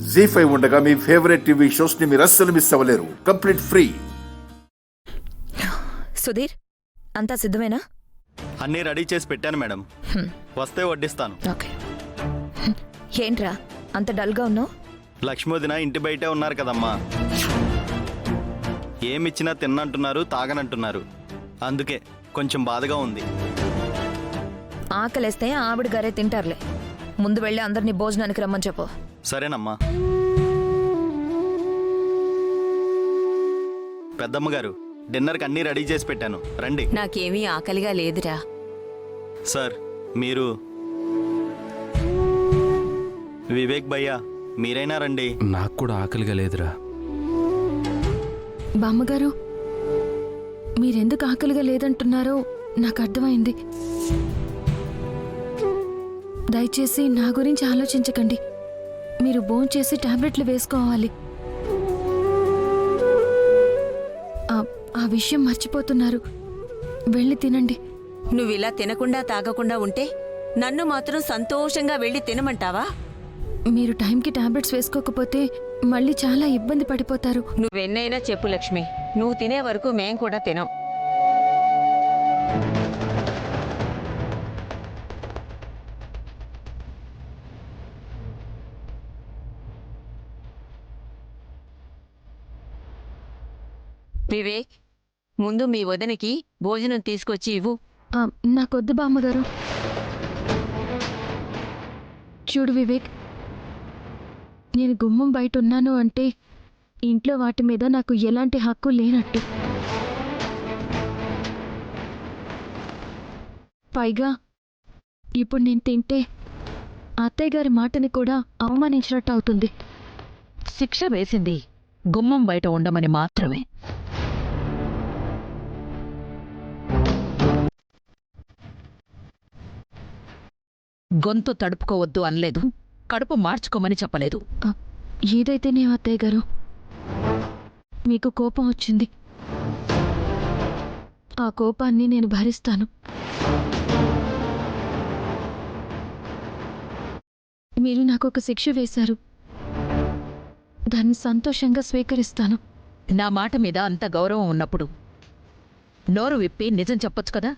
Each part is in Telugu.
జీ5 ఉండగా మీ ఫేవరెట్ టీవీ షోస్ ని మీరు అస్సలు మిస్ అవ్వలేరు. Complete free. సుధీర్, అంతా సిద్ధమేనా? అన్నీ రెడీ చేసి పెట్టాను మేడం. వస్తే వడ్డిస్తాను. ఓకే. ఏంట్రా అంత డల్గా ఉన్నావు? లక్ష్మీవదిన ఇంటి బయటే ఉన్నారు కదమ్మా. ఏమిచ్చినా తిన్నంటున్నారు, తాగనంటున్నారు. అందుకే కొంచెం బాధగా ఉంది. ఆకలేస్తే ఆవిడ గారే తింటారులే. ముందు వెళ్ళి అందరినీ భోజనానికి రమ్మని చెప్పు. సరేనమ్మా. పెద్దమ్మ గారు, డిన్నర్కి అన్నీ రెడీ చేసి పెట్టాను, రండి. నాకేమీ ఆకలిగా లేదురా. సార్, మీరు వివేక్ భయ్యా, మీరైనా రండి. నాకు కూడా ఆకలిగా లేదురా. బామ్మగారు, మీరెందుకు ఆకలిగా లేదంటున్నారో నాకు అర్థమైంది. దయచేసి నా గురించి ఆలోచించకండి. మీరు భోంచేసి టాబ్లెట్లు వేసుకోవాలి. ఆ విషయం మర్చిపోతున్నారు. వెళ్ళి తినండి. నువ్విలా తినకుండా తాగకుండా ఉంటే నన్ను మాత్రం సంతోషంగా వెళ్ళి తినమంటావా? మీరు టైంకి టాబ్లెట్స్ వేసుకోకపోతే మళ్ళీ చాలా ఇబ్బంది పడిపోతారు. నువ్వెన్నైనా చెప్పు లక్ష్మి, నువ్వు తినే వరకు మేం కూడా తినం. వివేక్, ముందు మీ వదినకి భోజనం తీసుకొచ్చి ఇవ్వు. నాకొద్దు బామ్మగారు. చూడు వివేక్, నేను గుమ్మం బయట ఉన్నాను అంటే ఇంట్లో వాటి మీద నాకు ఎలాంటి హక్కు లేనట్టు. పైగా ఇప్పుడు నేను తింటే అత్తయ్య గారి మాటని కూడా అవమానించినట్టు అవుతుంది. శిక్ష వేసింది గుమ్మం బయట ఉండమని మాత్రమే. గొంతు తడుపుకోవద్దు అనలేదు, కడుపు మార్చుకోమని చెప్పలేదు. ఏదైతేనే అత్తయ్య గారు, మీకు కోపం వచ్చింది. ఆ కోపాన్ని నేను భరిస్తాను. మీరు నాకు ఒక శిక్ష వేశారు, దాన్ని సంతోషంగా స్వీకరిస్తాను. నా మాట మీద అంత గౌరవం ఉన్నప్పుడు నోరు విప్పి నిజం చెప్పొచ్చు కదా.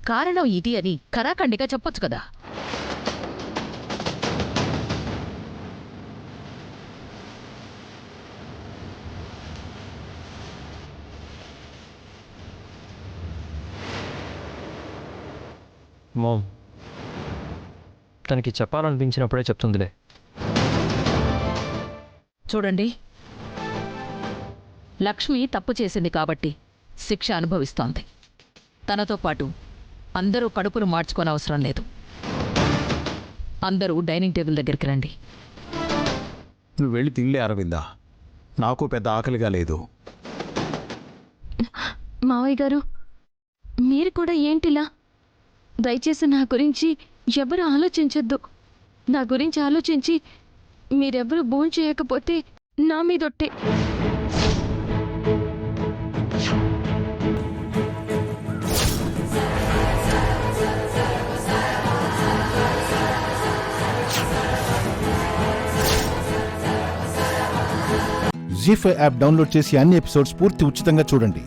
కారణం ఇది అని కరాఖండిగా చెప్పొచ్చు కదా. మామ్, తనకి చెప్పాలనిపించినప్పుడే చెప్తుందిలే. చూడండి, లక్ష్మి తప్పు చేసింది కాబట్టి శిక్ష అనుభవిస్తోంది. తనతో పాటు అందరూ కడుపులు మార్చుకోని అవసరం లేదు. అందరూ డైనింగ్ టేబుల్ దగ్గరికి రండి. నువ్వు వెళ్ళి తినలే అరవిందా, నాకు పెద్ద ఆకలిగా లేదు. మావయ్య గారు, మీరు కూడా ఏంటిలా? దయచేసి నా గురించి ఎవరు ఆలోచించొద్దు. నా గురించి ఆలోచించి మీరెవరూ భోంచేయకపోతే నా మీదొట్టే. జీ5 యాప్ డౌన్లోడ్ చేసి అన్ని ఎపిసోడ్స్ పూర్తి ఉచితంగా చూడండి.